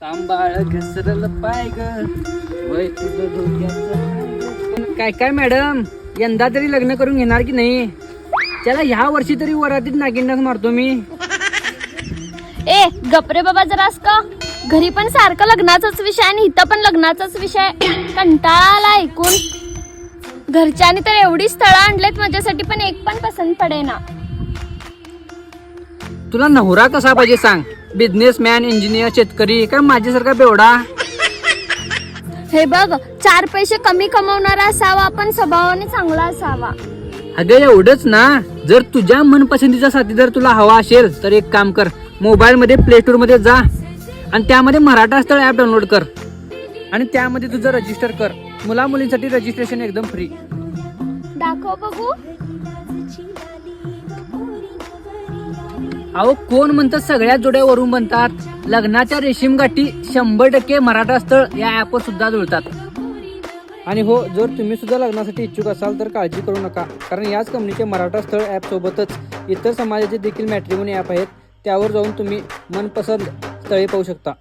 सांभाळ घसरल पाय ग वय तुझं डोक्याचं. काय मॅडम, यंदा तरी लग्न करून घेणार की नाही? त्याला ह्या वर्षी तरी वरातीत नागिंडाच मारतो मी. ए गपरे बाबा जरास का, घरी पण सारखं लग्नाचाच विषय आणि इथं पण लग्नाचाच विषय. कंटाळा आला ऐकून. घरच्यांनी तर एवढी स्थळं आणलेत माझ्यासाठी, पण एक पण पसंत पडेना. तुला नवरा कसा पाहिजे सांग? बिझनेसमॅन, इंजिनियर, शेतकरी, काय माझ्यासारखा बेवडा? हे बघ, 4 पैसे कमी कमवणारा असावा, पण स्वभावाने चांगला असावा. अगं एवढंच ना. जर तुझ्या मनपसंतीचा साथीदार तुला हवा असेल तर एक काम कर, मोबाईल मध्ये प्ले स्टोर मध्ये जा आणि त्यामध्ये मराठा स्थळ ऍप डाउनलोड कर आणि त्यामध्ये तुझं रजिस्टर कर. मुला मुलींसाठी रजिस्ट्रेशन एकदम फ्री. दाखव बघू. अहो कोण म्हणतात सगळ्याच जोड्या वरून बनतात? लग्नाच्या रेशीम गाठी 100% मराठा स्थळ या ऍपवर सुद्धा जुळतात. आणि हो, जर तुम्ही सुद्धा लग्नासाठी इच्छुक असाल तर काळजी करू नका, कारण याच कंपनीचे मराठा स्थळ ऍप सोबतच इतर समाजाचे देखील मॅट्रिमोनी ऍप आहेत. त्यावर जाऊन तुम्ही मनपसंत स्थळे पाहू शकता.